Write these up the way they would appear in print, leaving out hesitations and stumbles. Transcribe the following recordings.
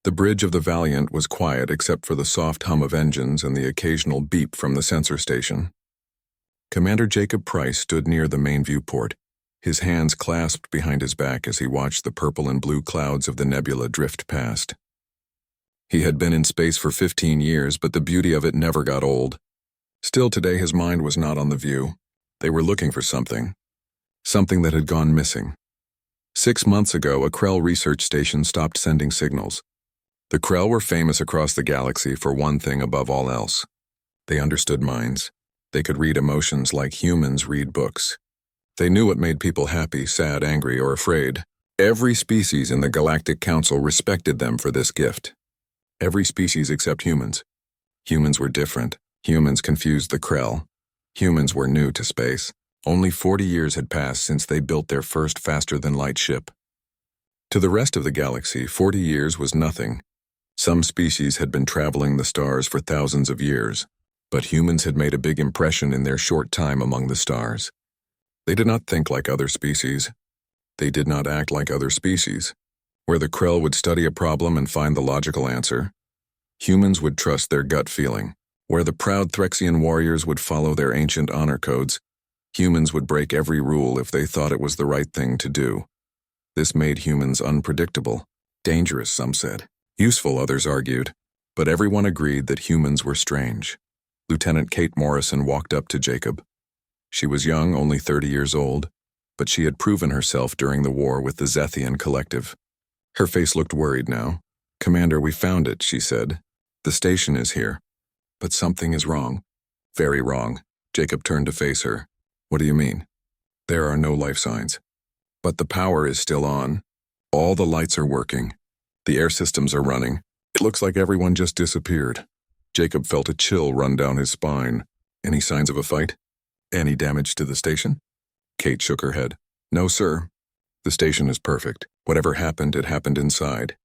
The bridge of the Valiant was quiet except for the soft hum of engines and the occasional beep from the sensor station. Commander Jacob Price stood near the main viewport, his hands clasped behind his back as he watched the purple and blue clouds of the nebula drift past. He had been in space for 15 years, but the beauty of it never got old. Still today his mind was not on the view. They were looking for something that had gone missing. 6 months ago, a Krell research station stopped sending signals. The Krell were famous across the galaxy for one thing above all else. They understood minds. They could read emotions like humans read books. They knew what made people happy, sad, angry, or afraid. Every species in the Galactic Council respected them for this gift. Every species except humans. Humans were different. Humans confused the Krell. Humans were new to space. Only 40 years had passed since they built their first faster-than-light ship. To the rest of the galaxy, 40 years was nothing. Some species had been traveling the stars for thousands of years, but humans had made a big impression in their short time among the stars. They did not think like other species. They did not act like other species. Where the Krell would study a problem and find the logical answer, humans would trust their gut feeling. Where the proud Threxian warriors would follow their ancient honor codes, humans would break every rule if they thought it was the right thing to do. This made humans unpredictable. Dangerous, some said. Useful, others argued. But everyone agreed that humans were strange. Lieutenant Kate Morrison walked up to Jacob. She was young, only 30 years old, but she had proven herself during the war with the Zethian Collective. Her face looked worried now. "Commander, we found it," she said. "The station is here. But something is wrong." "Very wrong." Jacob turned to face her. "What do you mean?" "There are no life signs. But the power is still on. All the lights are working. The air systems are running. It looks like everyone just disappeared." Jacob felt a chill run down his spine. "Any signs of a fight? Any damage to the station?" Kate shook her head. "No, sir. The station is perfect. Whatever happened, it happened inside."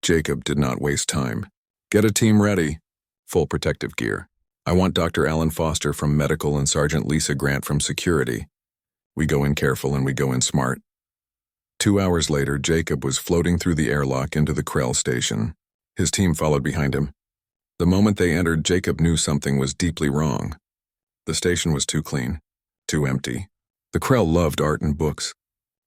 Jacob did not waste time. "Get a team ready. Full protective gear. I want Dr. Alan Foster from Medical and Sergeant Lisa Grant from Security. We go in careful and we go in smart." 2 hours later, Jacob was floating through the airlock into the Krell station. His team followed behind him. The moment they entered, Jacob knew something was deeply wrong. The station was too clean, too empty. The Krell loved art and books.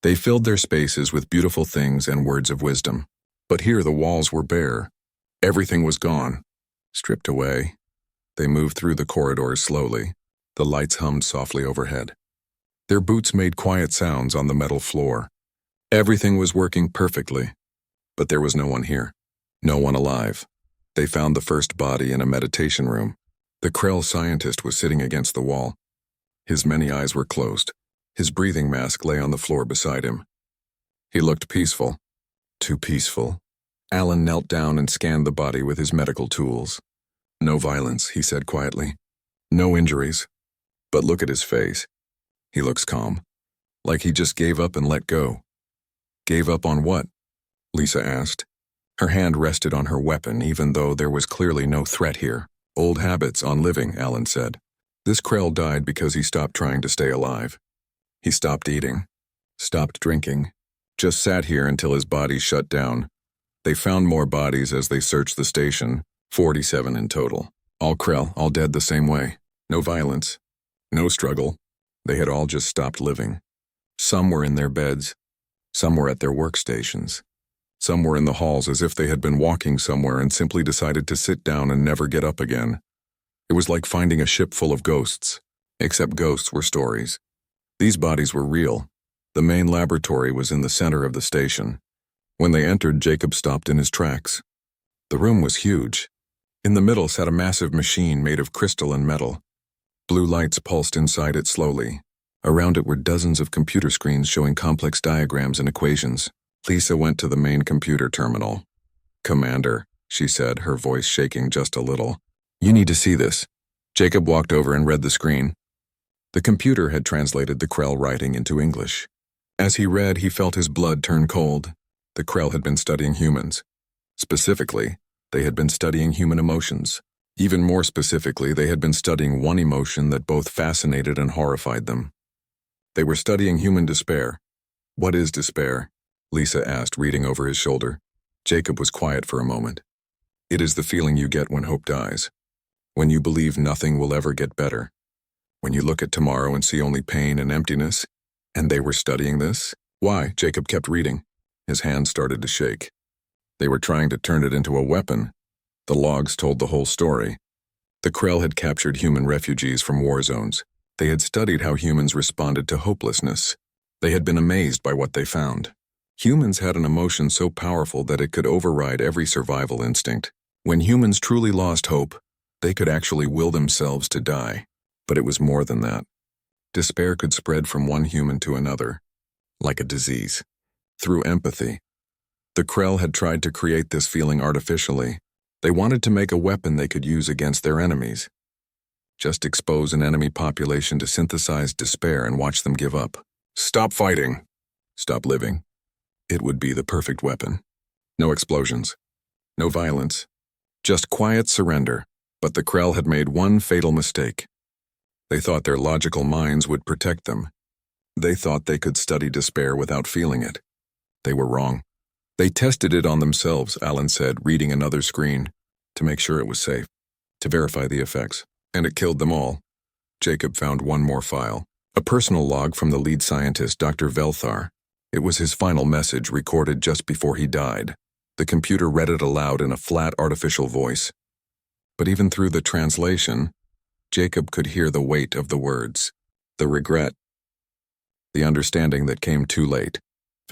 They filled their spaces with beautiful things and words of wisdom. But here the walls were bare. Everything was gone, stripped away. They moved through the corridors slowly. The lights hummed softly overhead. Their boots made quiet sounds on the metal floor. Everything was working perfectly. But there was no one here. No one alive. They found the first body in a meditation room. The Krell scientist was sitting against the wall. His many eyes were closed. His breathing mask lay on the floor beside him. He looked peaceful. Too peaceful. Alan knelt down and scanned the body with his medical tools. "No violence," he said quietly. "No injuries. But look at his face. He looks calm. Like he just gave up and let go." "Gave up on what?" Lisa asked. Her hand rested on her weapon, even though there was clearly no threat here. "Old habits on living," Alan said. "This Krell died because he stopped trying to stay alive. He stopped eating, stopped drinking, just sat here until his body shut down. They found more bodies as they searched the station, 47 in total. All Krell, all dead the same way. No violence, no struggle. They had all just stopped living. Some were in their beds. Some were at their workstations. Some were in the halls as if they had been walking somewhere and simply decided to sit down and never get up again. It was like finding a ship full of ghosts, except ghosts were stories. These bodies were real. The main laboratory was in the center of the station. When they entered, Jacob stopped in his tracks. The room was huge. In the middle sat a massive machine made of crystal and metal. Blue lights pulsed inside it slowly. Around it were dozens of computer screens showing complex diagrams and equations. Lisa went to the main computer terminal. "Commander," she said, her voice shaking just a little. "You need to see this." Jacob walked over and read the screen. The computer had translated the Krell writing into English. As he read, he felt his blood turn cold. The Krell had been studying humans. Specifically, they had been studying human emotions. Even more specifically, they had been studying one emotion that both fascinated and horrified them. They were studying human despair. "What is despair?" Lisa asked, reading over his shoulder. Jacob was quiet for a moment. It is the feeling you get when hope dies. When you believe nothing will ever get better. When you look at tomorrow and see only pain and emptiness. And they were studying this? Why? Jacob kept reading. His hand started to shake. They were trying to turn it into a weapon. The logs told the whole story. The Krell had captured human refugees from war zones. They had studied how humans responded to hopelessness. They had been amazed by what they found. Humans had an emotion so powerful that it could override every survival instinct. When humans truly lost hope, they could actually will themselves to die. But it was more than that. Despair could spread from one human to another, like a disease, through empathy. The Krell had tried to create this feeling artificially. They wanted to make a weapon they could use against their enemies. Just expose an enemy population to synthesized despair and watch them give up. Stop fighting. Stop living. It would be the perfect weapon. No explosions. No violence. Just quiet surrender. But the Krell had made one fatal mistake. They thought their logical minds would protect them. They thought they could study despair without feeling it. They were wrong. They tested it on themselves, Alan said, reading another screen, to make sure it was safe, to verify the effects. And it killed them all. Jacob found one more file. A personal log from the lead scientist, Dr. Velthar. It was his final message recorded just before he died. The computer read it aloud in a flat, artificial voice. But even through the translation, Jacob could hear the weight of the words, the regret, the understanding that came too late.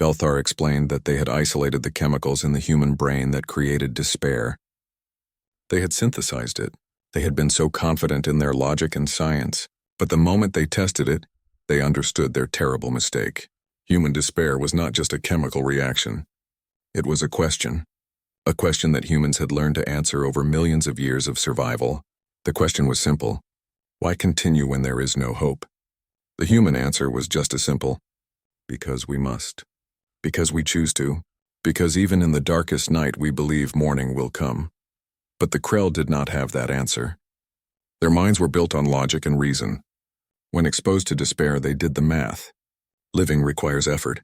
Velthar explained that they had isolated the chemicals in the human brain that created despair. They had synthesized it. They had been so confident in their logic and science, but the moment they tested it, they understood their terrible mistake. Human despair was not just a chemical reaction. It was a question that humans had learned to answer over millions of years of survival. The question was simple. Why continue when there is no hope? The human answer was just as simple. Because we must. Because we choose to. Because even in the darkest night we believe morning will come. But the Krell did not have that answer. Their minds were built on logic and reason. When exposed to despair, they did the math. Living requires effort.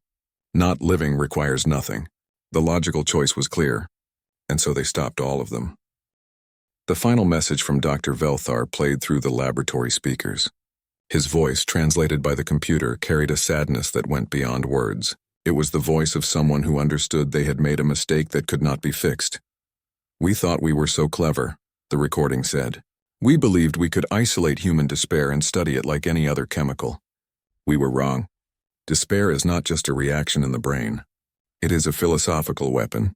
Not living requires nothing. The logical choice was clear, and so they stopped all of them. The final message from Dr. Velthar played through the laboratory speakers. His voice, translated by the computer, carried a sadness that went beyond words. It was the voice of someone who understood they had made a mistake that could not be fixed. We thought we were so clever, the recording said. We believed we could isolate human despair and study it like any other chemical. We were wrong. Despair is not just a reaction in the brain. It is a philosophical weapon.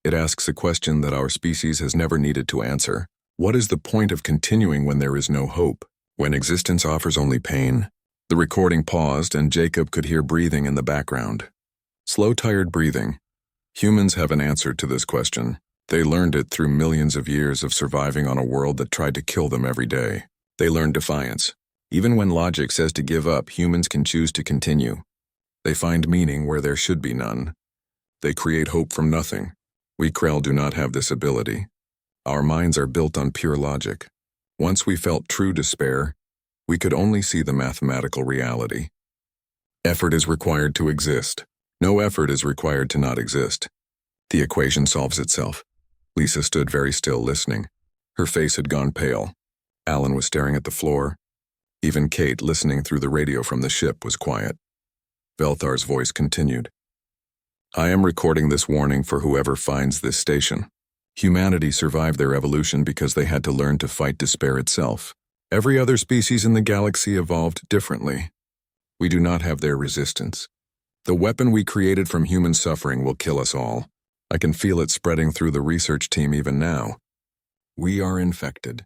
It asks a question that our species has never needed to answer. What is the point of continuing when there is no hope? When existence offers only pain? The recording paused and Jacob could hear breathing in the background. Slow, tired breathing. Humans have an answer to this question. They learned it through millions of years of surviving on a world that tried to kill them every day. They learned defiance. Even when logic says to give up, humans can choose to continue. They find meaning where there should be none. They create hope from nothing. We Krell do not have this ability. Our minds are built on pure logic. Once we felt true despair, we could only see the mathematical reality. Effort is required to exist. No effort is required to not exist. The equation solves itself. Lisa stood very still, listening. Her face had gone pale. Alan was staring at the floor. Even Kate, listening through the radio from the ship, was quiet. Velthar's voice continued. I am recording this warning for whoever finds this station. Humanity survived their evolution because they had to learn to fight despair itself. Every other species in the galaxy evolved differently. We do not have their resistance. The weapon we created from human suffering will kill us all. I can feel it spreading through the research team even now. We are infected.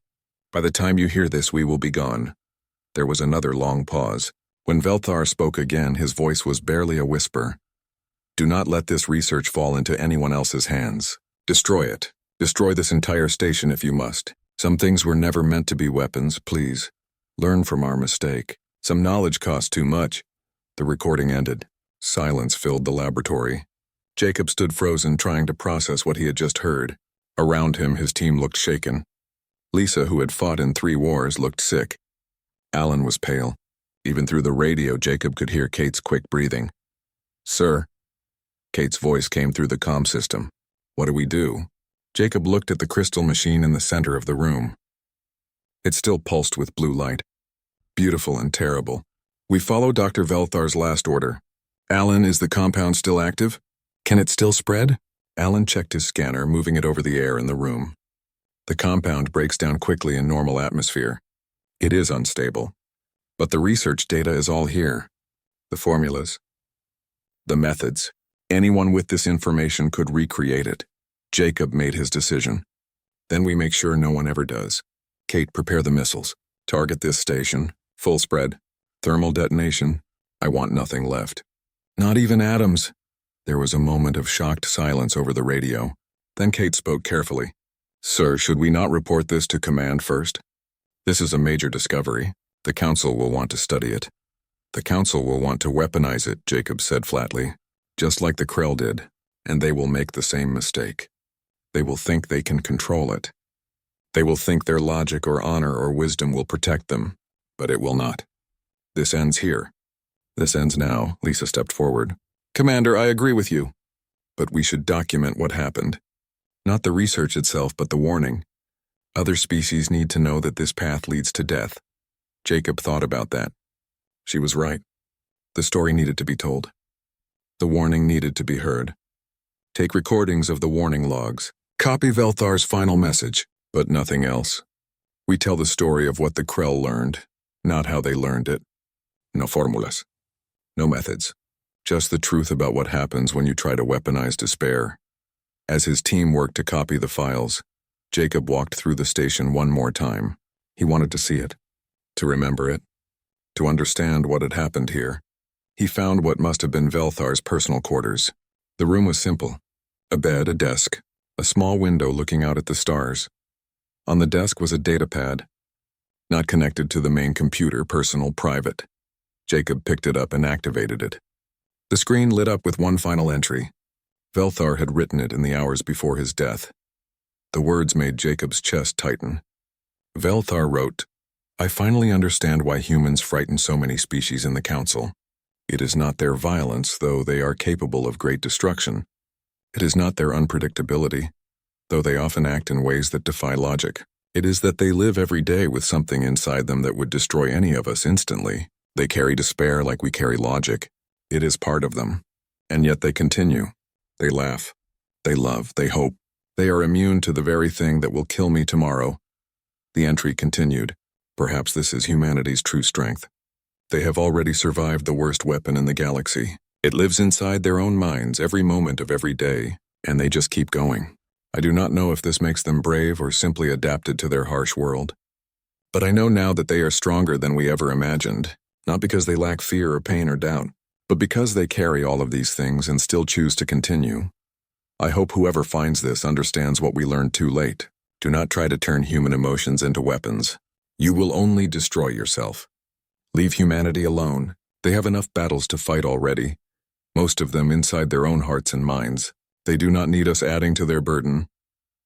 By the time you hear this, we will be gone. There was another long pause. When Velthar spoke again, his voice was barely a whisper. Do not let this research fall into anyone else's hands. Destroy it. Destroy this entire station if you must. Some things were never meant to be weapons, please. Learn from our mistake. Some knowledge costs too much. The recording ended. Silence filled the laboratory. Jacob stood frozen, trying to process what he had just heard. Around him, his team looked shaken. Lisa, who had fought in 3 wars, looked sick. Alan was pale. Even through the radio, Jacob could hear Kate's quick breathing. Sir. Kate's voice came through the comm system. What do we do? Jacob looked at the crystal machine in the center of the room. It still pulsed with blue light. Beautiful and terrible. We follow Dr. Velthar's last order. Alan, is the compound still active? Can it still spread? Alan checked his scanner, moving it over the air in the room. The compound breaks down quickly in normal atmosphere. It is unstable. But the research data is all here. The formulas. The methods. Anyone with this information could recreate it. Jacob made his decision. Then we make sure no one ever does. Kate, prepare the missiles. Target this station. Full spread. Thermal detonation. I want nothing left. Not even atoms. There was a moment of shocked silence over the radio. Then Kate spoke carefully. Sir, should we not report this to command first? This is a major discovery. The council will want to study it. The council will want to weaponize it, Jacob said flatly. Just like the Krell did. And they will make the same mistake. They will think they can control it. They will think their logic or honor or wisdom will protect them. But it will not. This ends here. This ends now, Lisa stepped forward. Commander, I agree with you. But we should document what happened. Not the research itself, but the warning. Other species need to know that this path leads to death. Jacob thought about that. She was right. The story needed to be told. The warning needed to be heard. Take recordings of the warning logs. Copy Velthar's final message, but nothing else. We tell the story of what the Krell learned, not how they learned it. No formulas. No methods. Just the truth about what happens when you try to weaponize despair. As his team worked to copy the files, Jacob walked through the station one more time. He wanted to see it, to remember it, to understand what had happened here. He found what must have been Velthar's personal quarters. The room was simple. A bed, a desk, a small window looking out at the stars. On the desk was a datapad, not connected to the main computer, personal, private. Jacob picked it up and activated it. The screen lit up with one final entry. Velthar had written it in the hours before his death. The words made Jacob's chest tighten. Velthar wrote, I finally understand why humans frighten so many species in the Council. It is not their violence, though they are capable of great destruction. It is not their unpredictability, though they often act in ways that defy logic. It is that they live every day with something inside them that would destroy any of us instantly. They carry despair like we carry logic. It is part of them. And yet they continue. They laugh. They love. They hope. They are immune to the very thing that will kill me tomorrow. The entry continued. Perhaps this is humanity's true strength. They have already survived the worst weapon in the galaxy. It lives inside their own minds every moment of every day, and they just keep going. I do not know if this makes them brave or simply adapted to their harsh world. But I know now that they are stronger than we ever imagined, not because they lack fear or pain or doubt, but because they carry all of these things and still choose to continue. I hope whoever finds this understands what we learned too late. Do not try to turn human emotions into weapons. You will only destroy yourself. Leave humanity alone. They have enough battles to fight already, most of them inside their own hearts and minds. They do not need us adding to their burden.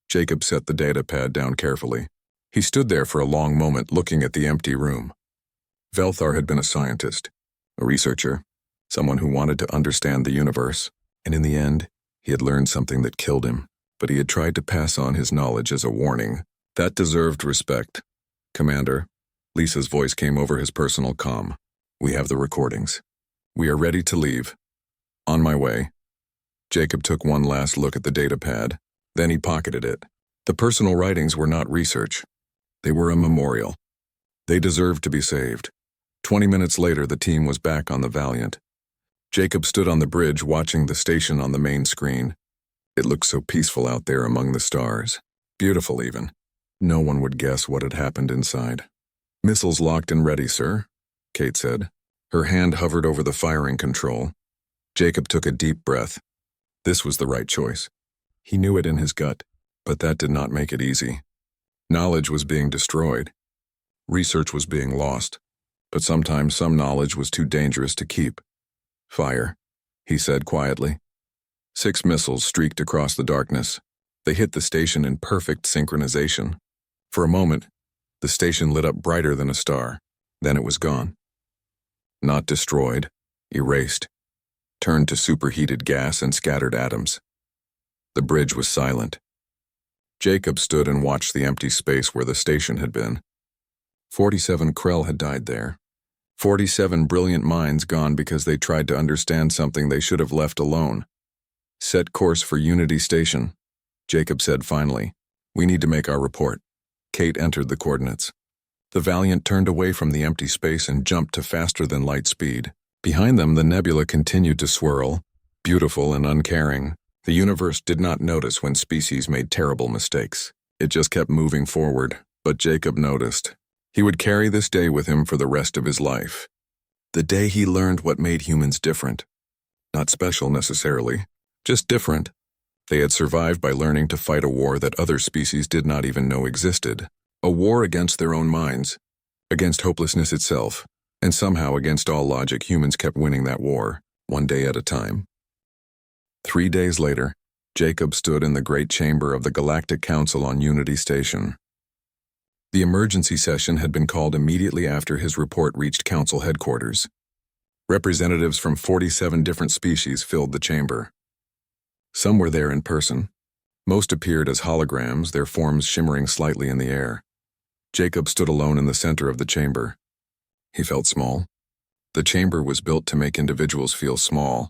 Jacob set the datapad down carefully. He stood there for a long moment looking at the empty room. Velthar had been a scientist, a researcher, someone who wanted to understand the universe, and in the end, he had learned something that killed him, but he had tried to pass on his knowledge as a warning. That deserved respect. Commander, Lisa's voice came over his personal comm. We have the recordings. We are ready to leave. On my way. Jacob took one last look at the datapad. Then he pocketed it. The personal writings were not research. They were a memorial. They deserved to be saved. 20 minutes later, the team was back on the Valiant. Jacob stood on the bridge watching the station on the main screen. It looked so peaceful out there among the stars. Beautiful, even. No one would guess what had happened inside. Missiles locked and ready, sir, Kate said. Her hand hovered over the firing control. Jacob took a deep breath. This was the right choice. He knew it in his gut, but that did not make it easy. Knowledge was being destroyed. Research was being lost, but sometimes some knowledge was too dangerous to keep. Fire, he said quietly. 6 missiles streaked across the darkness. They hit the station in perfect synchronization. For a moment, the station lit up brighter than a star. Then it was gone. Not destroyed, erased, turned to superheated gas and scattered atoms. The bridge was silent. Jacob stood and watched the empty space where the station had been. 47 Krell had died there. 47 brilliant minds gone because they tried to understand something they should have left alone. Set course for Unity Station, Jacob said finally. We need to make our report. Kate entered the coordinates. The Valiant turned away from the empty space and jumped to faster than light speed. Behind them, the nebula continued to swirl, beautiful and uncaring. The universe did not notice when species made terrible mistakes. It just kept moving forward, but Jacob noticed. He would carry this day with him for the rest of his life. The day he learned what made humans different. Not special necessarily, just different. They had survived by learning to fight a war that other species did not even know existed. A war against their own minds, against hopelessness itself, and somehow against all logic humans kept winning that war, one day at a time. 3 days later, Jacob stood in the great chamber of the Galactic Council on Unity Station. The emergency session had been called immediately after his report reached Council headquarters. Representatives from 47 different species filled the chamber. Some were there in person. Most appeared as holograms, their forms shimmering slightly in the air. Jacob stood alone in the center of the chamber. He felt small. The chamber was built to make individuals feel small.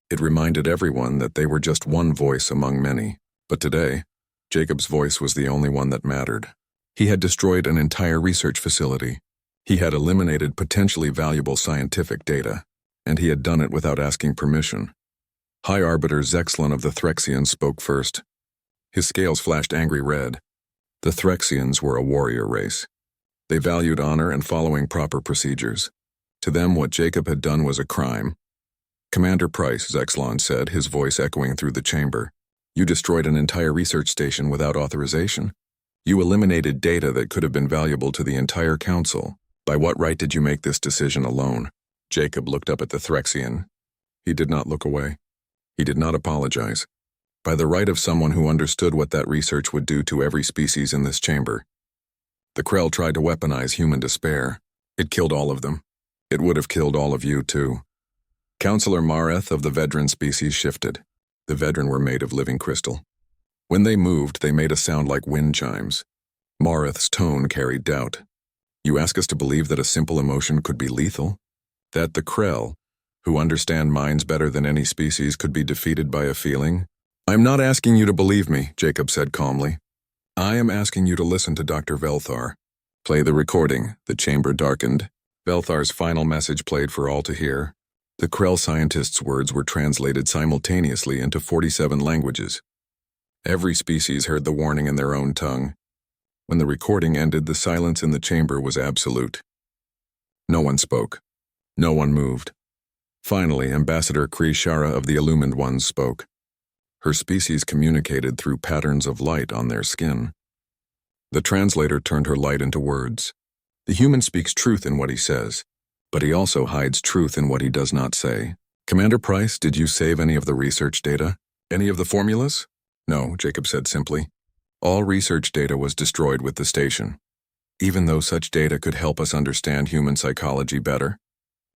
It reminded everyone that they were just one voice among many. But today, Jacob's voice was the only one that mattered. He had destroyed an entire research facility. He had eliminated potentially valuable scientific data, and he had done it without asking permission. High Arbiter Zexlan of the Threxians spoke first. His scales flashed angry red. The Threxians were a warrior race. They valued honor and following proper procedures. To them, what Jacob had done was a crime. Commander Price, Zexlan said, his voice echoing through the chamber. You destroyed an entire research station without authorization. You eliminated data that could have been valuable to the entire council. By what right did you make this decision alone? Jacob looked up at the Threxian. He did not look away. He did not apologize. By the right of someone who understood what that research would do to every species in this chamber. The Krell tried to weaponize human despair. It killed all of them. It would have killed all of you, too. Counselor Mareth of the Vedran species shifted. The Vedran were made of living crystal. When they moved, they made a sound like wind chimes. Mareth's tone carried doubt. You ask us to believe that a simple emotion could be lethal? That the Krell, who understand minds better than any species, could be defeated by a feeling? I'm not asking you to believe me, Jacob said calmly. I am asking you to listen to Dr. Velthar. Play the recording. The chamber darkened. Velthar's final message played for all to hear. The Krell scientist's words were translated simultaneously into 47 languages. Every species heard the warning in their own tongue. When the recording ended, the silence in the chamber was absolute. No one spoke. No one moved. Finally, Ambassador Krishara of the Illumined Ones spoke. Her species communicated through patterns of light on their skin. The translator turned her light into words. The human speaks truth in what he says, but he also hides truth in what he does not say. Commander Price, did you save any of the research data? Any of the formulas? No, Jacob said simply. All research data was destroyed with the station. Even though such data could help us understand human psychology better,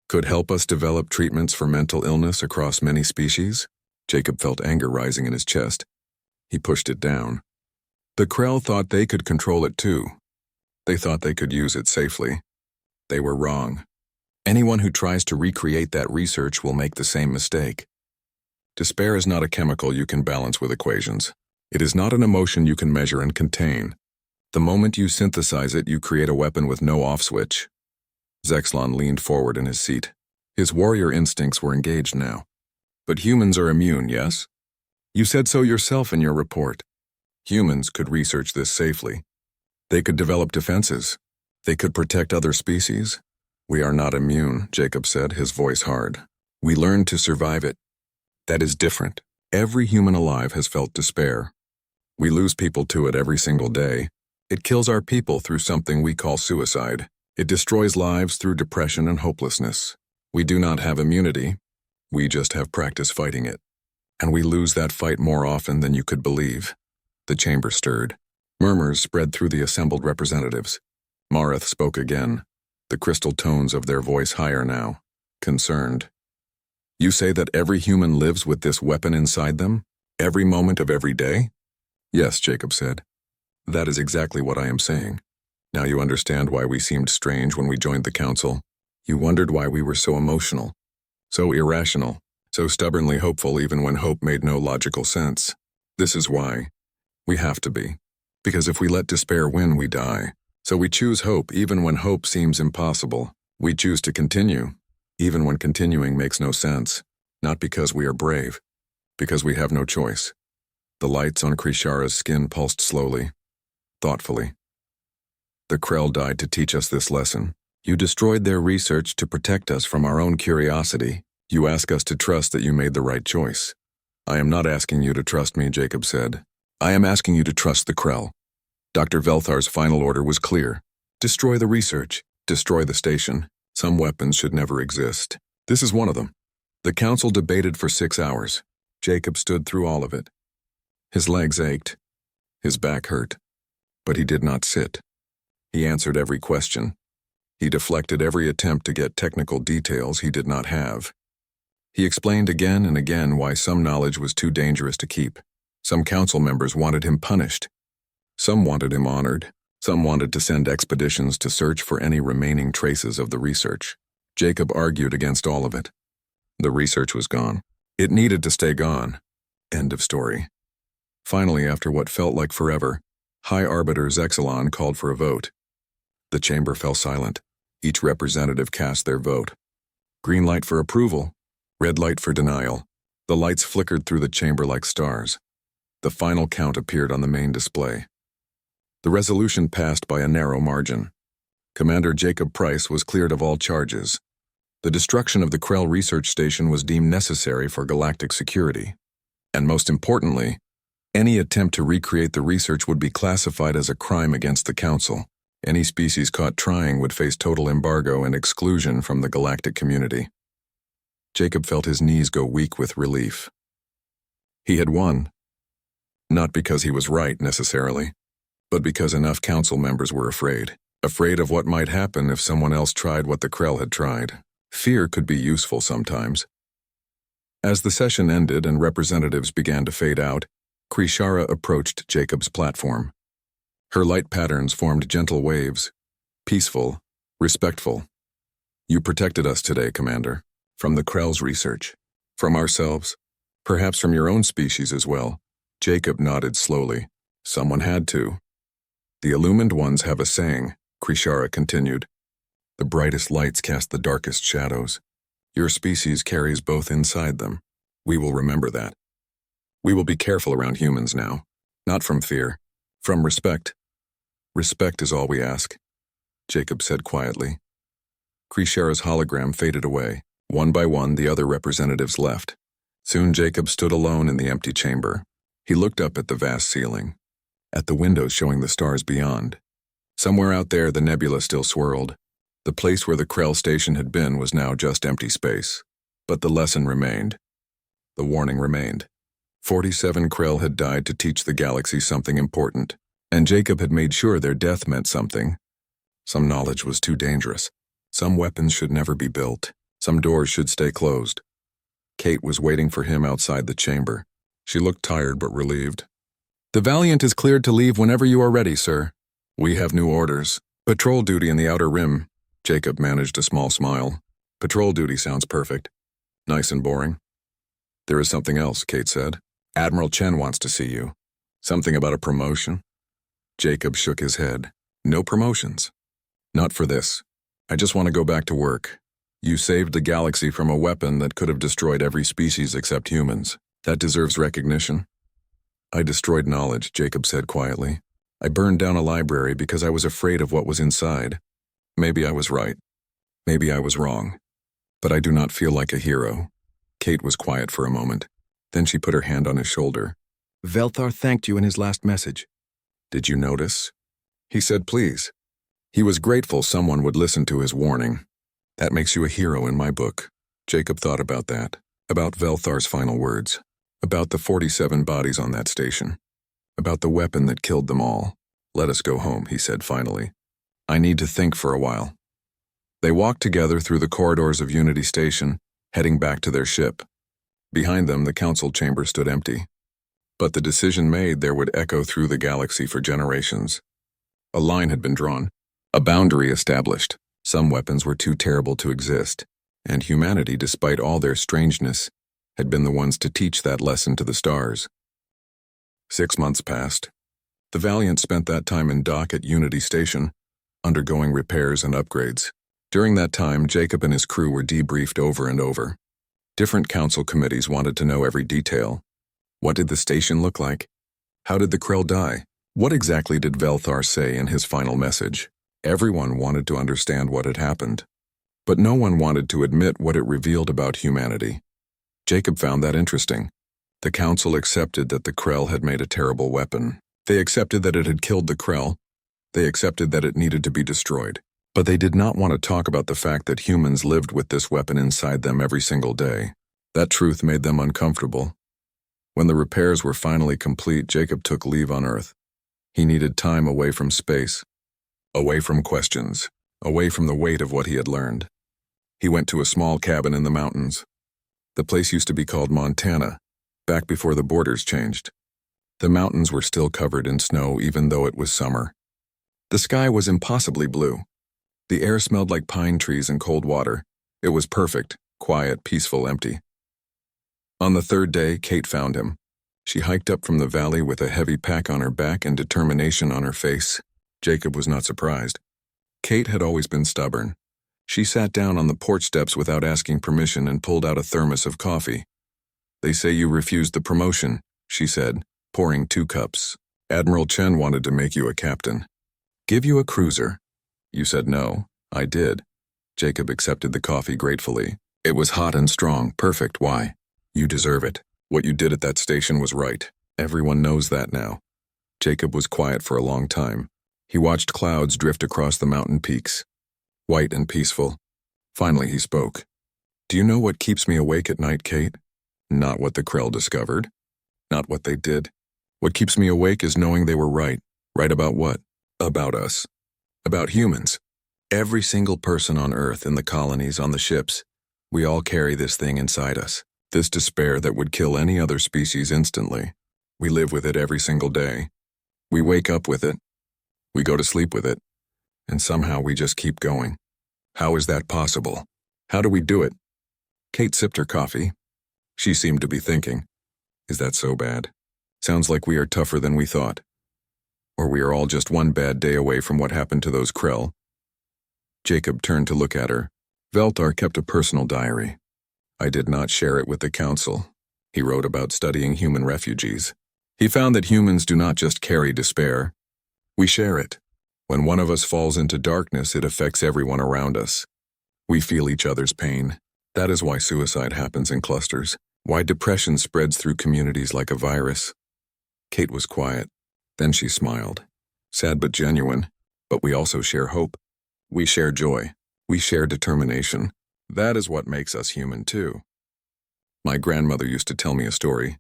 could help us develop treatments for mental illness across many species, Jacob felt anger rising in his chest. He pushed it down. The Krell thought they could control it too. They thought they could use it safely. They were wrong. Anyone who tries to recreate that research will make the same mistake. Despair is not a chemical you can balance with equations. It is not an emotion you can measure and contain. The moment you synthesize it, you create a weapon with no off switch. Zexlan leaned forward in his seat. His warrior instincts were engaged now. But humans are immune, yes? You said so yourself in your report. Humans could research this safely. They could develop defenses. They could protect other species. We are not immune, Jacob said, his voice hard. We learned to survive it. That is different. Every human alive has felt despair. We lose people to it every single day. It kills our people through something we call suicide. It destroys lives through depression and hopelessness. We do not have immunity. We just have practice fighting it. And we lose that fight more often than you could believe. The chamber stirred. Murmurs spread through the assembled representatives. Mareth spoke again, the crystal tones of their voice higher now, concerned. You say that every human lives with this weapon inside them? Every moment of every day? Yes, Jacob said. That is exactly what I am saying. Now you understand why we seemed strange when we joined the council. You wondered why we were so emotional, so irrational, so stubbornly hopeful even when hope made no logical sense. This is why. We have to be. Because if we let despair win, we die. So we choose hope even when hope seems impossible. We choose to continue, even when continuing makes no sense. Not because we are brave, because we have no choice. The lights on Krishara's skin pulsed slowly, thoughtfully. The Krell died to teach us this lesson. You destroyed their research to protect us from our own curiosity. You ask us to trust that you made the right choice. I am not asking you to trust me, Jacob said. I am asking you to trust the Krell. Dr. Velthar's final order was clear. Destroy the research. Destroy the station. Some weapons should never exist. This is one of them. The council debated for 6 hours. Jacob stood through all of it. His legs ached. His back hurt. But he did not sit. He answered every question. He deflected every attempt to get technical details he did not have. He explained again and again why some knowledge was too dangerous to keep. Some council members wanted him punished. Some wanted him honored. Some wanted to send expeditions to search for any remaining traces of the research. Jacob argued against all of it. The research was gone. It needed to stay gone. End of story. Finally, after what felt like forever, High Arbiter Zexalon called for a vote. The chamber fell silent. Each representative cast their vote. Green light for approval, red light for denial. The lights flickered through the chamber like stars. The final count appeared on the main display. The resolution passed by a narrow margin. Commander Jacob Price was cleared of all charges. The destruction of the Krell research station was deemed necessary for galactic security. And most importantly, any attempt to recreate the research would be classified as a crime against the Council. Any species caught trying would face total embargo and exclusion from the galactic community. Jacob felt his knees go weak with relief. He had won. Not because he was right, necessarily, but because enough council members were afraid. Afraid of what might happen if someone else tried what the Krell had tried. Fear could be useful sometimes. As the session ended and representatives began to fade out, Krishara approached Jacob's platform. Her light patterns formed gentle waves, peaceful, respectful. You protected us today, Commander, from the Krell's research, from ourselves, perhaps from your own species as well. Jacob nodded slowly. Someone had to. The illumined ones have a saying, Krishara continued. The brightest lights cast the darkest shadows. Your species carries both inside them. We will remember that. We will be careful around humans now, not from fear, from respect. Respect is all we ask, Jacob said quietly. Krishara's hologram faded away. One by one, the other representatives left. Soon Jacob stood alone in the empty chamber. He looked up at the vast ceiling, at the windows showing the stars beyond. Somewhere out there, the nebula still swirled. The place where the Krell station had been was now just empty space. But the lesson remained. The warning remained. 47 Krell had died to teach the galaxy something important, and Jacob had made sure their death meant something. Some knowledge was too dangerous. Some weapons should never be built. Some doors should stay closed. Kate was waiting for him outside the chamber. She looked tired but relieved. The Valiant is cleared to leave whenever you are ready, sir. We have new orders. Patrol duty in the Outer Rim. Jacob managed a small smile. Patrol duty sounds perfect. Nice and boring. There is something else, Kate said. Admiral Chen wants to see you. Something about a promotion? Jacob shook his head. No promotions. Not for this. I just want to go back to work. You saved the galaxy from a weapon that could have destroyed every species except humans. That deserves recognition. I destroyed knowledge, Jacob said quietly. I burned down a library because I was afraid of what was inside. Maybe I was right. Maybe I was wrong. But I do not feel like a hero. Kate was quiet for a moment. Then she put her hand on his shoulder. Velthar thanked you in his last message. Did you notice? He said please. He was grateful someone would listen to his warning. That makes you a hero in my book. Jacob thought about that. About Velthar's final words. About the 47 bodies on that station. About the weapon that killed them all. Let us go home, he said finally. I need to think for a while. They walked together through the corridors of Unity Station, heading back to their ship. Behind them, the council chamber stood empty. But the decision made there would echo through the galaxy for generations. A line had been drawn, a boundary established. Some weapons were too terrible to exist, and humanity, despite all their strangeness, had been the ones to teach that lesson to the stars. 6 months passed. The Valiant spent that time in dock at Unity Station, undergoing repairs and upgrades. During that time, Jacob and his crew were debriefed over and over. Different council committees wanted to know every detail. What did the station look like? How did the Krell die? What exactly did Velthar say in his final message? Everyone wanted to understand what had happened, but no one wanted to admit what it revealed about humanity. Jacob found that interesting. The council accepted that the Krell had made a terrible weapon. They accepted that it had killed the Krell. They accepted that it needed to be destroyed. But they did not want to talk about the fact that humans lived with this weapon inside them every single day. That truth made them uncomfortable. When the repairs were finally complete, Jacob took leave on Earth. He needed time away from space, away from questions, away from the weight of what he had learned. He went to a small cabin in the mountains. The place used to be called Montana, back before the borders changed. The mountains were still covered in snow even though it was summer. The sky was impossibly blue. The air smelled like pine trees and cold water. It was perfect, quiet, peaceful, empty. On the third day, Kate found him. She hiked up from the valley with a heavy pack on her back and determination on her face. Jacob was not surprised. Kate had always been stubborn. She sat down on the porch steps without asking permission and pulled out a thermos of coffee. "They say you refused the promotion," she said, pouring 2 cups. "Admiral Chen wanted to make you a captain. Give you a cruiser. You said no." "I did." Jacob accepted the coffee gratefully. It was hot and strong, perfect. "Why?" "You deserve it. What you did at that station was right. Everyone knows that now." Jacob was quiet for a long time. He watched clouds drift across the mountain peaks, white and peaceful. Finally he spoke. "Do you know what keeps me awake at night, Kate? Not what the Krell discovered. Not what they did. What keeps me awake is knowing they were right. Right about what? About us. About humans. Every single person on Earth, in the colonies, on the ships. We all carry this thing inside us. This despair that would kill any other species instantly. We live with it every single day. We wake up with it. We go to sleep with it. And somehow we just keep going. How is that possible? How do we do it?" Kate sipped her coffee. She seemed to be thinking, "Is that so bad? Sounds like we are tougher than we thought. Or we are all just one bad day away from what happened to those Krell." Jacob turned to look at her. Velthar kept a personal diary. "I did not share it with the council." He wrote about studying human refugees. He found that humans do not just carry despair. We share it. When one of us falls into darkness, it affects everyone around us. We feel each other's pain. That is why suicide happens in clusters. Why depression spreads through communities like a virus. Kate was quiet. Then she smiled. Sad but genuine. But we also share hope. We share joy. We share determination. That is what makes us human too. My grandmother used to tell me a story.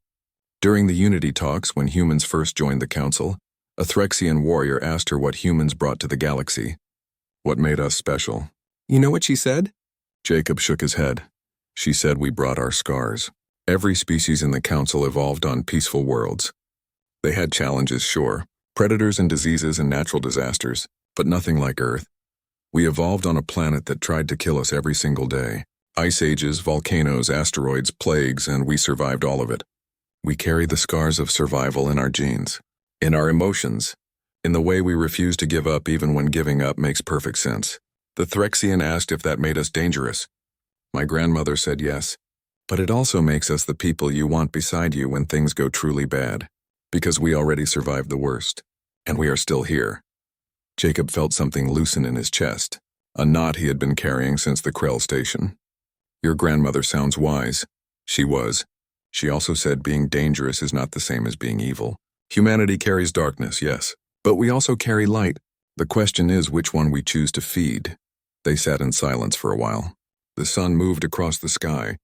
During the Unity talks, when humans first joined the council, a Threxian warrior asked her what humans brought to the galaxy. What made us special? You know what she said? Jacob shook his head. She said we brought our scars. Every species in the council evolved on peaceful worlds. They had challenges, sure, predators and diseases and natural disasters, but nothing like Earth. We evolved on a planet that tried to kill us every single day. Ice ages, volcanoes, asteroids, plagues, and we survived all of it. We carry the scars of survival in our genes, in our emotions, in the way we refuse to give up even when giving up makes perfect sense. The Threxian asked if that made us dangerous. My grandmother said yes, but it also makes us the people you want beside you when things go truly bad, because we already survived the worst, and we are still here. Jacob felt something loosen in his chest, a knot he had been carrying since the Krell station. Your grandmother sounds wise. She was. She also said being dangerous is not the same as being evil. Humanity carries darkness, yes, but we also carry light. The question is which one we choose to feed. They sat in silence for a while. The sun moved across the sky.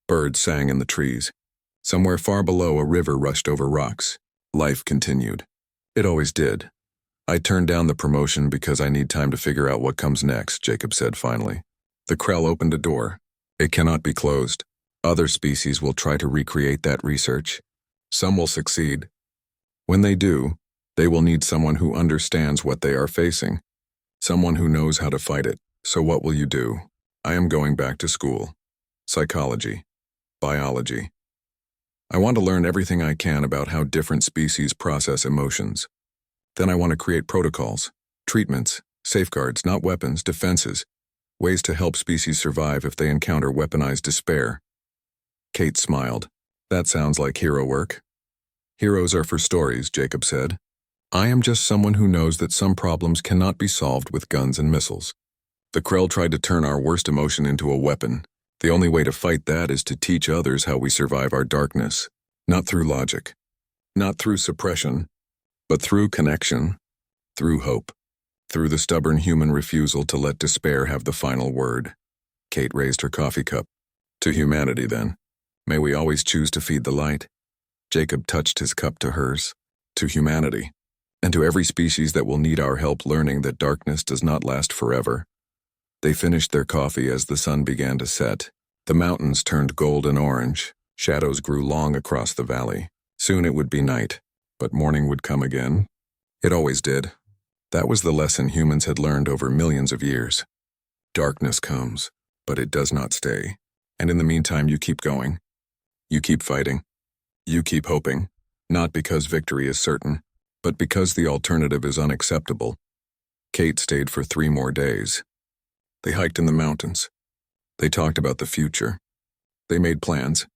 Birds sang in the trees. Somewhere far below, a river rushed over rocks. Life continued. It always did. I turned down the promotion because I need time to figure out what comes next, Jacob said finally. The Krell opened a door. It cannot be closed. Other species will try to recreate that research. Some will succeed. When they do, they will need someone who understands what they are facing, someone who knows how to fight it. So what will you do? I am going back to school. Psychology. Biology. I want to learn everything I can about how different species process emotions. Then I want to create protocols, treatments, safeguards, not weapons, defenses, ways to help species survive if they encounter weaponized despair. Kate smiled. That sounds like hero work. Heroes are for stories, Jacob said. I am just someone who knows that some problems cannot be solved with guns and missiles. The Krell tried to turn our worst emotion into a weapon. The only way to fight that is to teach others how we survive our darkness, not through logic, not through suppression, but through connection, through hope, through the stubborn human refusal to let despair have the final word. Kate raised her coffee cup. To humanity, then. May we always choose to feed the light. Jacob touched his cup to hers. To humanity, and to every species that will need our help learning that darkness does not last forever. They finished their coffee as the sun began to set. The mountains turned gold and orange. Shadows grew long across the valley. Soon it would be night, but morning would come again. It always did. That was the lesson humans had learned over millions of years. Darkness comes, but it does not stay. And in the meantime, you keep going. You keep fighting. You keep hoping, not because victory is certain, but because the alternative is unacceptable. Kate stayed for 3 more days. They hiked in the mountains. They talked about the future. They made plans.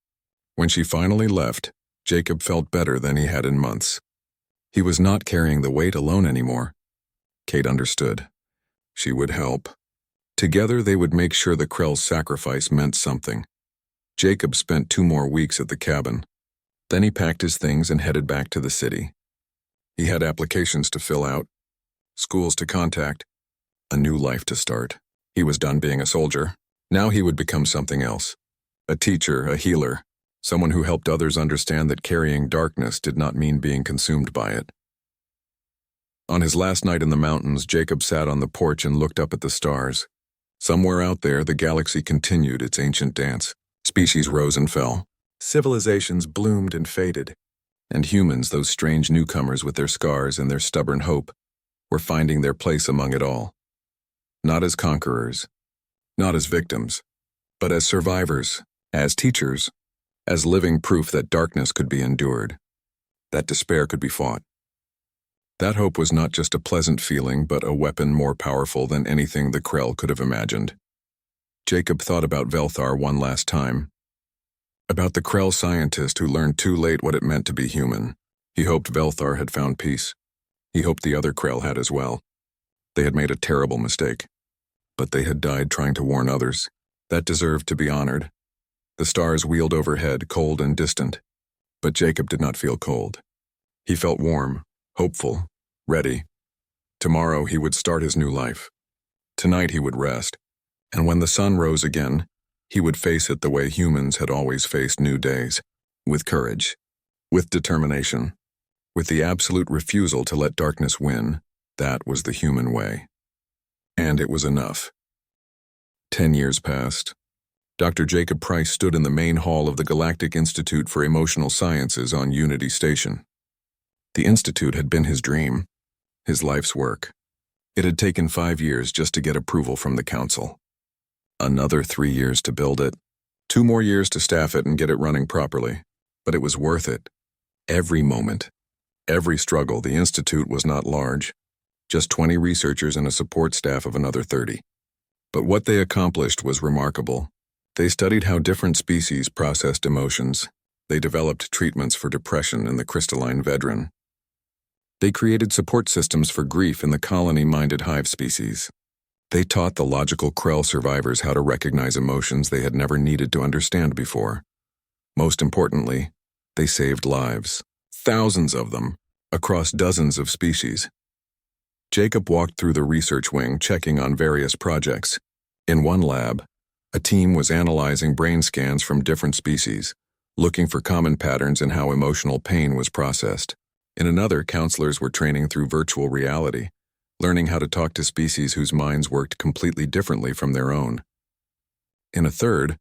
When she finally left, Jacob felt better than he had in months. He was not carrying the weight alone anymore. Kate understood. She would help. Together they would make sure the Krell's sacrifice meant something. Jacob spent 2 more weeks at the cabin. Then he packed his things and headed back to the city. He had applications to fill out, schools to contact, a new life to start. He was done being a soldier. Now he would become something else. A teacher, a healer, someone who helped others understand that carrying darkness did not mean being consumed by it. On his last night in the mountains, Jacob sat on the porch and looked up at the stars. Somewhere out there, the galaxy continued its ancient dance. Species rose and fell. Civilizations bloomed and faded. And humans, those strange newcomers with their scars and their stubborn hope, were finding their place among it all. Not as conquerors, not as victims, but as survivors, as teachers, as living proof that darkness could be endured, that despair could be fought. That hope was not just a pleasant feeling, but a weapon more powerful than anything the Krell could have imagined. Jacob thought about Velthar one last time. About the Krell scientist who learned too late what it meant to be human. He hoped Velthar had found peace. He hoped the other Krell had as well. They had made a terrible mistake. But they had died trying to warn others. That deserved to be honored. The stars wheeled overhead, cold and distant. But Jacob did not feel cold. He felt warm, hopeful, ready. Tomorrow he would start his new life. Tonight he would rest. And when the sun rose again, he would face it the way humans had always faced new days. With courage. With determination. With the absolute refusal to let darkness win. That was the human way. And it was enough. 10 years passed. Dr. Jacob Price stood in the main hall of the Galactic Institute for Emotional Sciences on Unity Station. The institute had been his dream, his life's work. It had taken 5 years just to get approval from the council. Another 3 years to build it. 2 more years to staff it and get it running properly. But it was worth it. Every moment. Every struggle. The institute was not large. Just 20 researchers and a support staff of another 30. But what they accomplished was remarkable. They studied how different species processed emotions. They developed treatments for depression in the crystalline Vedran. They created support systems for grief in the colony-minded hive species. They taught the logical Krell survivors how to recognize emotions they had never needed to understand before. Most importantly, they saved lives. Thousands of them, across dozens of species. Jacob walked through the research wing, checking on various projects. In one lab, a team was analyzing brain scans from different species, looking for common patterns in how emotional pain was processed. In another, counselors were training through virtual reality, learning how to talk to species whose minds worked completely differently from their own. In a third,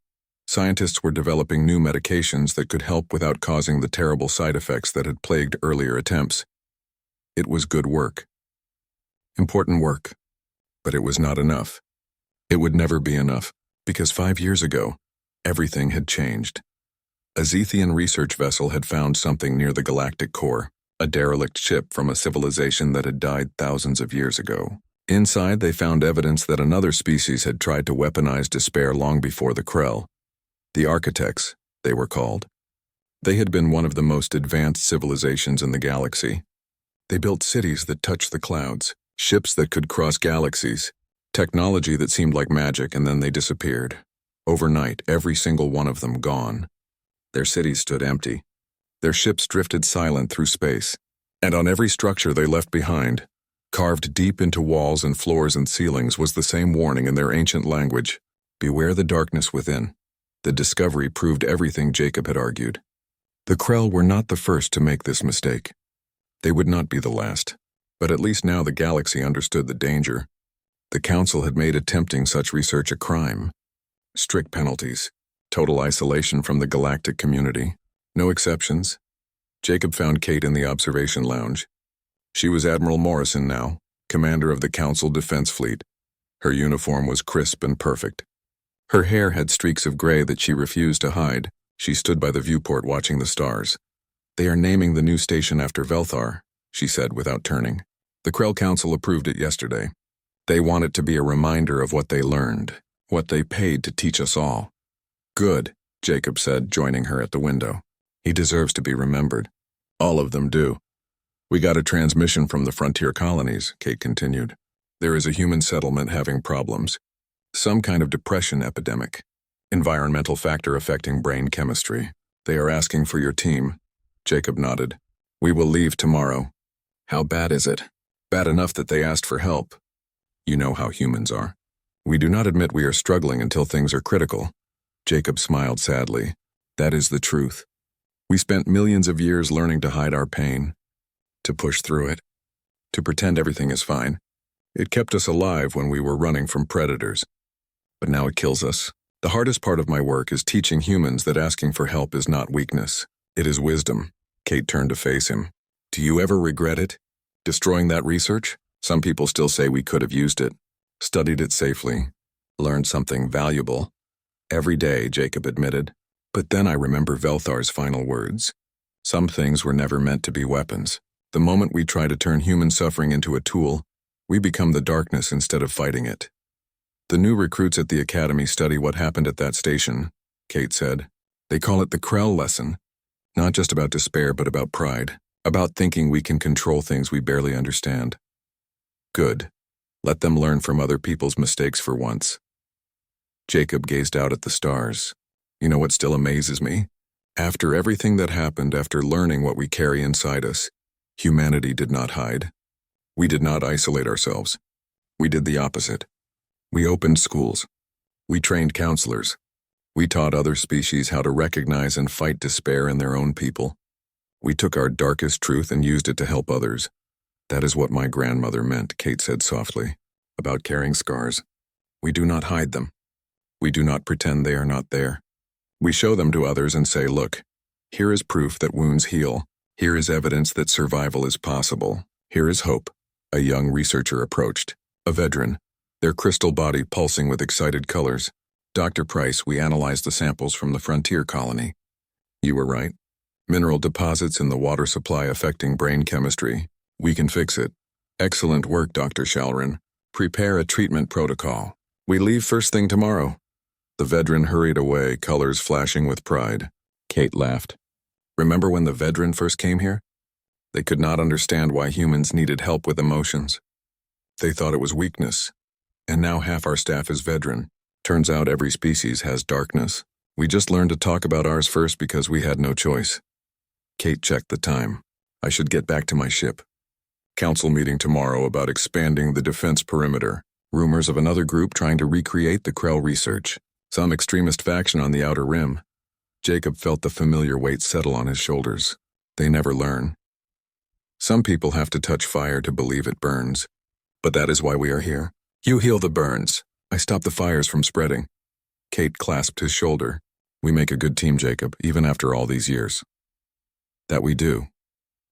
Scientists were developing new medications that could help without causing the terrible side effects that had plagued earlier attempts. It was good work. Important work. But it was not enough. It would never be enough, because 5 years ago, everything had changed. A Zethian research vessel had found something near the galactic core, a derelict ship from a civilization that had died thousands of years ago. Inside, they found evidence that another species had tried to weaponize despair long before the Krell. The Architects, they were called. They had been one of the most advanced civilizations in the galaxy. They built cities that touched the clouds, ships that could cross galaxies, technology that seemed like magic, and then they disappeared. Overnight, every single one of them gone. Their cities stood empty. Their ships drifted silent through space. And on every structure they left behind, carved deep into walls and floors and ceilings, was the same warning in their ancient language: beware the darkness within. The discovery proved everything Jacob had argued. The Krell were not the first to make this mistake. They would not be the last. But at least now the galaxy understood the danger. The Council had made attempting such research a crime. Strict penalties. Total isolation from the galactic community. No exceptions. Jacob found Kate in the observation lounge. She was Admiral Morrison now, commander of the Council Defense Fleet. Her uniform was crisp and perfect. Her hair had streaks of gray that she refused to hide. She stood by the viewport watching the stars. "They are naming the new station after Velthar," she said without turning. "The Krell Council approved it yesterday. They want it to be a reminder of what they learned, what they paid to teach us all." "Good," Jacob said, joining her at the window. "He deserves to be remembered. All of them do." "We got a transmission from the frontier colonies," Kate continued. "There is a human settlement having problems. Some kind of depression epidemic. Environmental factor affecting brain chemistry. They are asking for your team." Jacob nodded. "We will leave tomorrow." "How bad is it?" "Bad enough that they asked for help. You know how humans are. We do not admit we are struggling until things are critical." Jacob smiled sadly. "That is the truth. We spent millions of years learning to hide our pain, to push through it, to pretend everything is fine. It kept us alive when we were running from predators. But now it kills us. The hardest part of my work is teaching humans that asking for help is not weakness. It is wisdom." Kate turned to face him. "Do you ever regret it? Destroying that research? Some people still say we could have used it, studied it safely, learned something valuable." "Every day," Jacob admitted. "But then I remember Velthar's final words. Some things were never meant to be weapons. The moment we try to turn human suffering into a tool, we become the darkness instead of fighting it." "The new recruits at the academy study what happened at that station," Kate said. "They call it the Krell lesson. Not just about despair, but about pride. About thinking we can control things we barely understand." "Good. Let them learn from other people's mistakes for once." Jacob gazed out at the stars. "You know what still amazes me? After everything that happened, after learning what we carry inside us, humanity did not hide. We did not isolate ourselves. We did the opposite. We opened schools. We trained counselors. We taught other species how to recognize and fight despair in their own people. We took our darkest truth and used it to help others. That is what my grandmother meant," Kate said softly, "about carrying scars. We do not hide them. We do not pretend they are not there. We show them to others and say, look, here is proof that wounds heal. Here is evidence that survival is possible. Here is hope." A young researcher approached, a veteran, their crystal body pulsing with excited colors. "Dr. Price, we analyzed the samples from the frontier colony. You were right. Mineral deposits in the water supply affecting brain chemistry. We can fix it." "Excellent work, Dr. Shalrin. Prepare a treatment protocol. We leave first thing tomorrow." The veteran hurried away, colors flashing with pride. Kate laughed. "Remember when the veteran first came here? They could not understand why humans needed help with emotions. They thought it was weakness. And now half our staff is veteran. Turns out every species has darkness. We just learned to talk about ours first because we had no choice." Kate checked the time. "I should get back to my ship. Council meeting tomorrow about expanding the defense perimeter. Rumors of another group trying to recreate the Krell research. Some extremist faction on the outer rim." Jacob felt the familiar weight settle on his shoulders. They never learn. Some people have to touch fire to believe it burns. But that is why we are here. You heal the burns. I stop the fires from spreading." Kate clasped his shoulder. We make a good team, Jacob, even after all these years. That we do.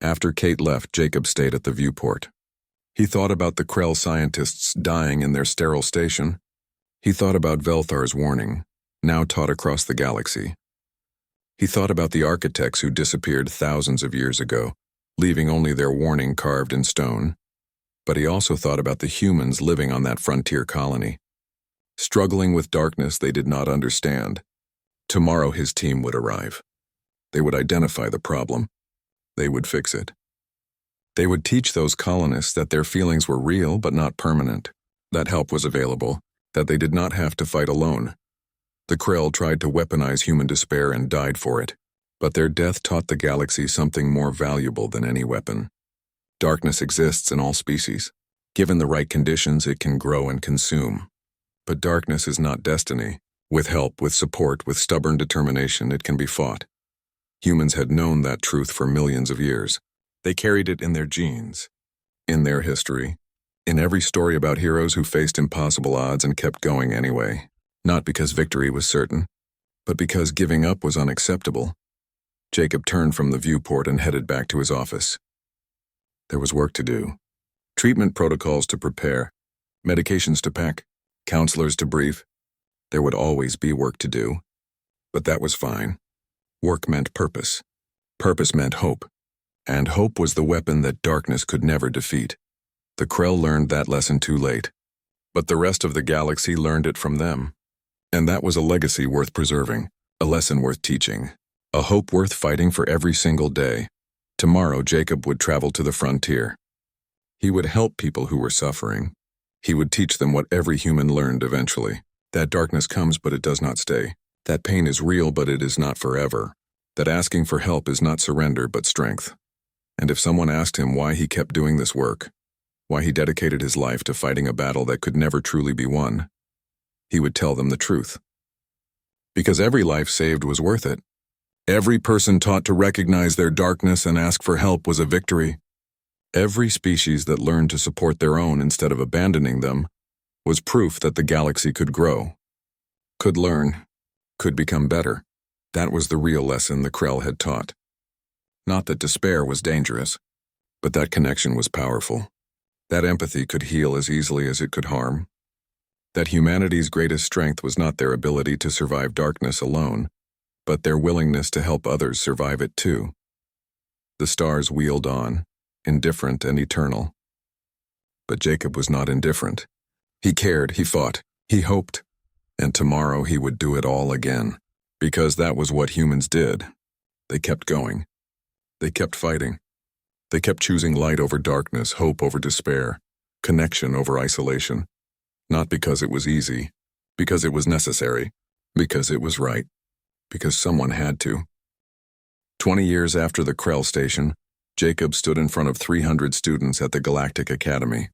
After Kate left, Jacob stayed at the viewport. He thought about the Krell scientists dying in their sterile station. He thought about Velthar's warning, now taught across the galaxy. He thought about the architects who disappeared thousands of years ago, leaving only their warning carved in stone. But he also thought about the humans living on that frontier colony, struggling with darkness they did not understand. Tomorrow his team would arrive. They would identify the problem. They would fix it. They would teach those colonists that their feelings were real but not permanent, that help was available, that they did not have to fight alone. The Krell tried to weaponize human despair and died for it, but their death taught the galaxy something more valuable than any weapon. Darkness exists in all species. Given the right conditions, it can grow and consume. But darkness is not destiny. With help, with support, with stubborn determination, it can be fought. Humans had known that truth for millions of years. They carried it in their genes, in their history, in every story about heroes who faced impossible odds and kept going anyway. Not because victory was certain, but because giving up was unacceptable. Jacob turned from the viewport and headed back to his office. There was work to do. Treatment protocols to prepare, medications to pack, counselors to brief. There would always be work to do. But that was fine. Work meant purpose. Purpose meant hope. And hope was the weapon that darkness could never defeat. The Krell learned that lesson too late. But the rest of the galaxy learned it from them. And that was a legacy worth preserving, a lesson worth teaching, a hope worth fighting for every single day. Tomorrow, Jacob would travel to the frontier. He would help people who were suffering. He would teach them what every human learned eventually. That darkness comes, but it does not stay. That pain is real, but it is not forever. That asking for help is not surrender, but strength. And if someone asked him why he kept doing this work, why he dedicated his life to fighting a battle that could never truly be won, he would tell them the truth. Because every life saved was worth it. Every person taught to recognize their darkness and ask for help was a victory. Every species that learned to support their own instead of abandoning them was proof that the galaxy could grow, could learn, could become better. That was the real lesson the Krell had taught. Not that despair was dangerous, but that connection was powerful. That empathy could heal as easily as it could harm. That humanity's greatest strength was not their ability to survive darkness alone, but their willingness to help others survive it too. The stars wheeled on, indifferent and eternal. But Jacob was not indifferent. He cared, he fought, he hoped, and tomorrow he would do it all again, because that was what humans did. They kept going. They kept fighting. They kept choosing light over darkness, hope over despair, connection over isolation. Not because it was easy, because it was necessary, because it was right, because someone had to. 20 years after the Krell station, Jacob stood in front of 300 students at the Galactic Academy.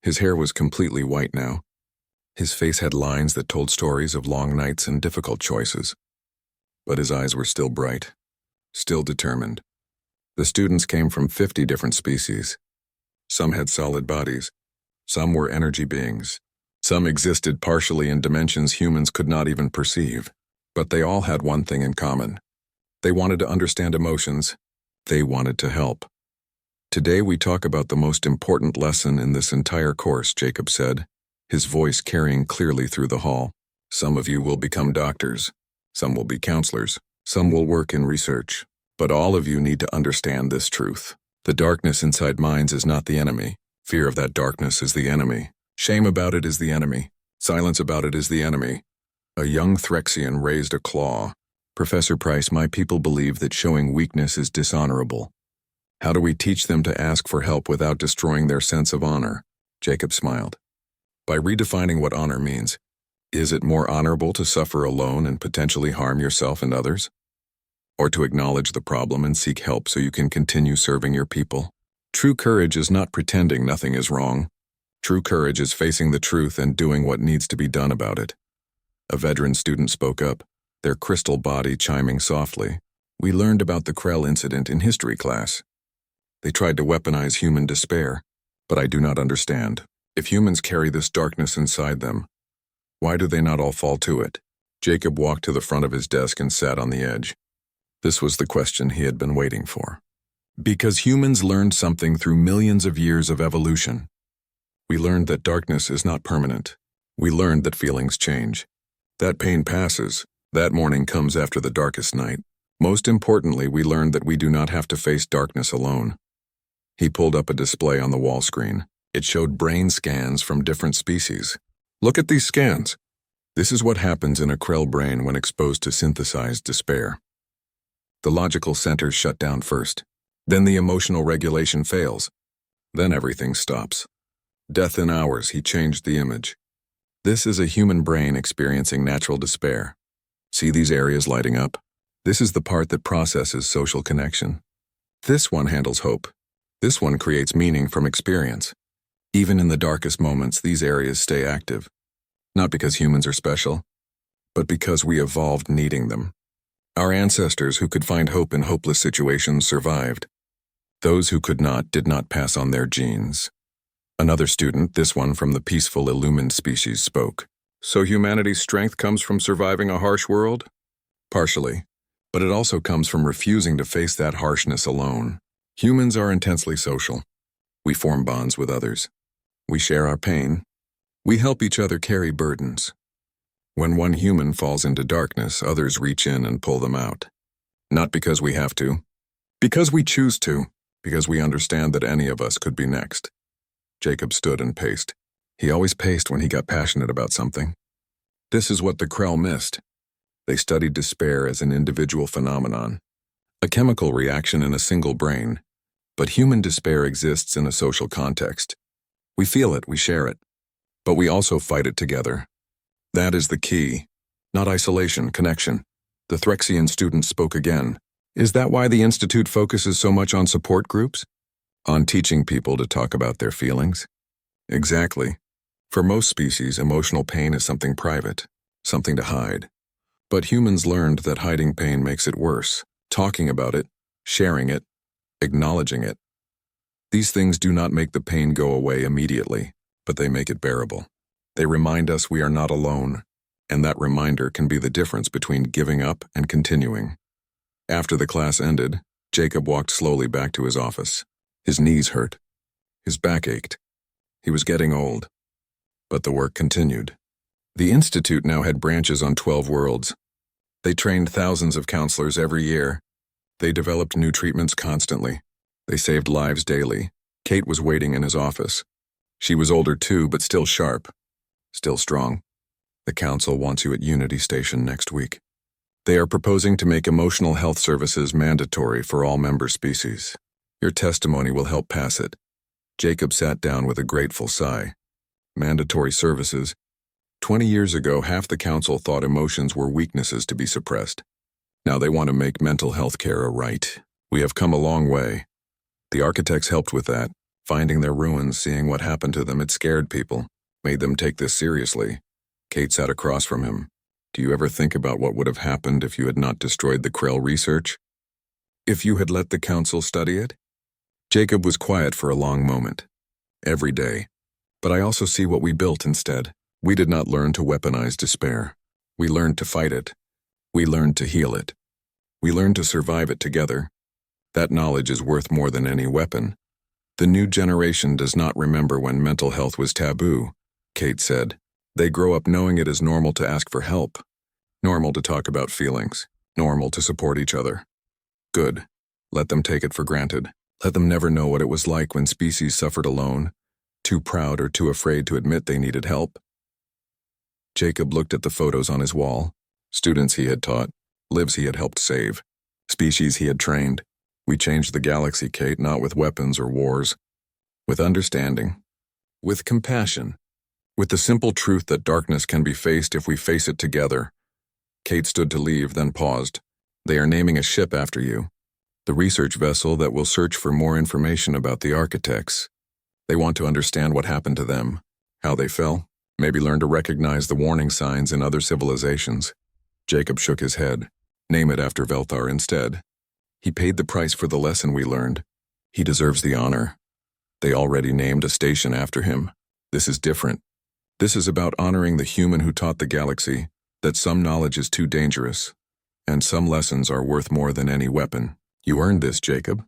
His hair was completely white now. His face had lines that told stories of long nights and difficult choices. But his eyes were still bright, still determined. The students came from 50 different species. Some had solid bodies. Some were energy beings. Some existed partially in dimensions humans could not even perceive. But they all had one thing in common. They wanted to understand emotions. They wanted to help. Today we talk about the most important lesson in this entire course, Jacob said, his voice carrying clearly through the hall. Some of you will become doctors. Some will be counselors. Some will work in research. But all of you need to understand this truth. The darkness inside minds is not the enemy. Fear of that darkness is the enemy. Shame about it is the enemy. Silence about it is the enemy. A young Threxian raised a claw. Professor Price, my people believe that showing weakness is dishonorable. How do we teach them to ask for help without destroying their sense of honor? Jacob smiled. By redefining what honor means. Is it more honorable to suffer alone and potentially harm yourself and others? Or to acknowledge the problem and seek help so you can continue serving your people? True courage is not pretending nothing is wrong. True courage is facing the truth and doing what needs to be done about it. A veteran student spoke up, their crystal body chiming softly. We learned about the Krell incident in history class. They tried to weaponize human despair, but I do not understand. If humans carry this darkness inside them, why do they not all fall to it? Jacob walked to the front of his desk and sat on the edge. This was the question he had been waiting for. Because humans learned something through millions of years of evolution. We learned that darkness is not permanent. We learned that feelings change. That pain passes. That morning comes after the darkest night. Most importantly, we learned that we do not have to face darkness alone. He pulled up a display on the wall screen. It showed brain scans from different species. Look at these scans. This is what happens in a Krell brain when exposed to synthesized despair. The logical centers shut down first. Then the emotional regulation fails. Then everything stops. Death in hours, he changed the image. This is a human brain experiencing natural despair. See these areas lighting up? This is the part that processes social connection. This one handles hope. This one creates meaning from experience. Even in the darkest moments, these areas stay active. Not because humans are special, but because we evolved needing them. Our ancestors who could find hope in hopeless situations survived. Those who could not did not pass on their genes. Another student, this one from the peaceful illumined species, spoke. So humanity's strength comes from surviving a harsh world? Partially, but it also comes from refusing to face that harshness alone. Humans are intensely social. We form bonds with others. We share our pain. We help each other carry burdens. When one human falls into darkness, others reach in and pull them out. Not because we have to. Because we choose to. Because we understand that any of us could be next. Jacob stood and paced. He always paced when he got passionate about something. This is what the Krell missed. They studied despair as an individual phenomenon, a chemical reaction in a single brain. But human despair exists in a social context. We feel it, we share it. But we also fight it together. That is the key. Not isolation, connection. The Threxian student spoke again. Is that why the Institute focuses so much on support groups? On teaching people to talk about their feelings? Exactly. For most species, emotional pain is something private, something to hide. But humans learned that hiding pain makes it worse. Talking about it, sharing it, acknowledging it. These things do not make the pain go away immediately, but they make it bearable. They remind us we are not alone, and that reminder can be the difference between giving up and continuing. After the class ended, Jacob walked slowly back to his office. His knees hurt. His back ached. He was getting old. But the work continued. The Institute now had branches on 12 worlds. They trained thousands of counselors every year. They developed new treatments constantly. They saved lives daily. Kate was waiting in his office. She was older too, but still sharp. Still strong. The council wants you at Unity Station next week. They are proposing to make emotional health services mandatory for all member species. Your testimony will help pass it. Jacob sat down with a grateful sigh. Mandatory services. 20 years ago, half the council thought emotions were weaknesses to be suppressed. Now they want to make mental health care a right. We have come a long way. The architects helped with that. Finding their ruins, seeing what happened to them, it scared people. Made them take this seriously. Kate sat across from him. Do you ever think about what would have happened if you had not destroyed the Krell research? If you had let the council study it? Jacob was quiet for a long moment. Every day. But I also see what we built instead. We did not learn to weaponize despair. We learned to fight it. We learned to heal it. We learned to survive it together. That knowledge is worth more than any weapon. The new generation does not remember when mental health was taboo, Kate said. They grow up knowing it is normal to ask for help. Normal to talk about feelings. Normal to support each other. Good. Let them take it for granted. Let them never know what it was like when species suffered alone, too proud or too afraid to admit they needed help. Jacob looked at the photos on his wall. Students he had taught, lives he had helped save, species he had trained. We changed the galaxy, Kate, not with weapons or wars. With understanding. With compassion. With the simple truth that darkness can be faced if we face it together. Kate stood to leave, then paused. They are naming a ship after you. The research vessel that will search for more information about the architects. They want to understand what happened to them, how they fell, maybe learn to recognize the warning signs in other civilizations. Jacob shook his head. Name it after Velthar instead. He paid the price for the lesson we learned. He deserves the honor. They already named a station after him. This is different. This is about honoring the human who taught the galaxy, that some knowledge is too dangerous, and some lessons are worth more than any weapon. You earned this, Jacob.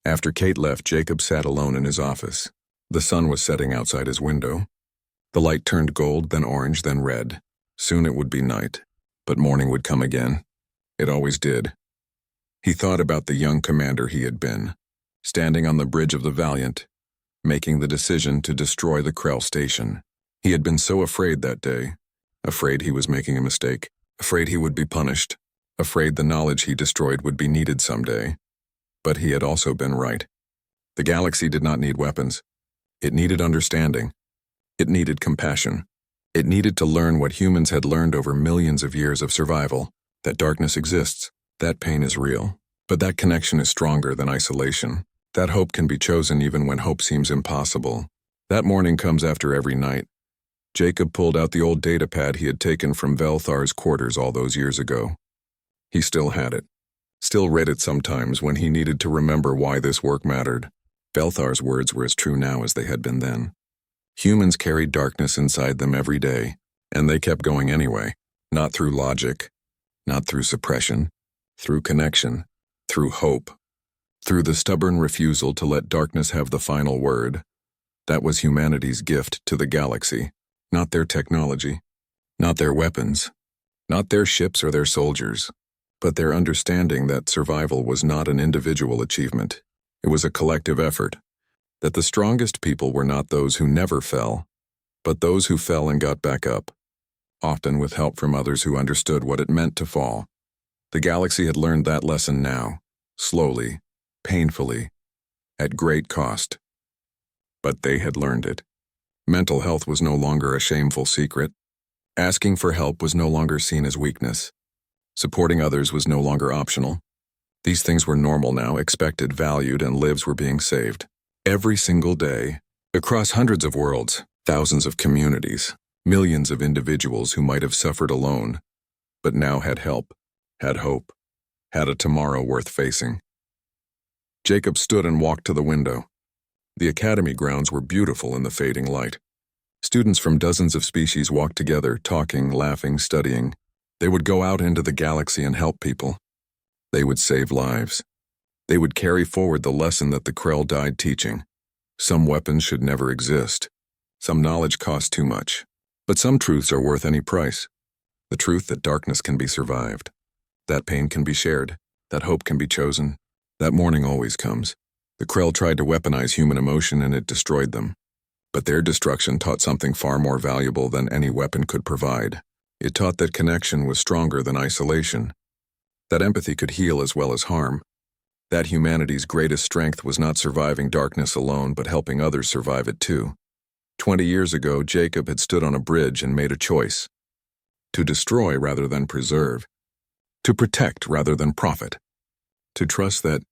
After Kate left, Jacob sat alone in his office. The sun was setting outside his window. The light turned gold, then orange, then red. Soon it would be night, but morning would come again. It always did. He thought about the young commander he had been, standing on the bridge of the Valiant, making the decision to destroy the Krell station. He had been so afraid that day, afraid he was making a mistake, afraid he would be punished, afraid the knowledge he destroyed would be needed someday. But he had also been right. The galaxy did not need weapons. It needed understanding. It needed compassion. It needed to learn what humans had learned over millions of years of survival, that darkness exists, that pain is real. But that connection is stronger than isolation. That hope can be chosen even when hope seems impossible. That morning comes after every night. Jacob pulled out the old datapad he had taken from Velthar's quarters all those years ago. He still had it. Still read it sometimes when he needed to remember why this work mattered. Velthar's words were as true now as they had been then. Humans carried darkness inside them every day, and they kept going anyway. Not through logic, not through suppression, through connection, through hope, through the stubborn refusal to let darkness have the final word. That was humanity's gift to the galaxy, not their technology, not their weapons, not their ships or their soldiers, but their understanding that survival was not an individual achievement. It was a collective effort, that the strongest people were not those who never fell, but those who fell and got back up, often with help from others who understood what it meant to fall. The galaxy had learned that lesson now, slowly, painfully, at great cost. But they had learned it. Mental health was no longer a shameful secret. Asking for help was no longer seen as weakness. Supporting others was no longer optional. These things were normal now, expected, valued, and lives were being saved. Every single day, across hundreds of worlds, thousands of communities, millions of individuals who might have suffered alone, but now had help, had hope, had a tomorrow worth facing. Jacob stood and walked to the window. The academy grounds were beautiful in the fading light. Students from dozens of species walked together, talking, laughing, studying. They would go out into the galaxy and help people. They would save lives. They would carry forward the lesson that the Krell died teaching. Some weapons should never exist. Some knowledge costs too much. But some truths are worth any price. The truth that darkness can be survived. That pain can be shared. That hope can be chosen. That morning always comes. The Krell tried to weaponize human emotion and it destroyed them. But their destruction taught something far more valuable than any weapon could provide. It taught that connection was stronger than isolation. That empathy could heal as well as harm. That humanity's greatest strength was not surviving darkness alone, but helping others survive it too. 20 years ago, Jacob had stood on a bridge and made a choice. To destroy rather than preserve. To protect rather than profit. To trust that,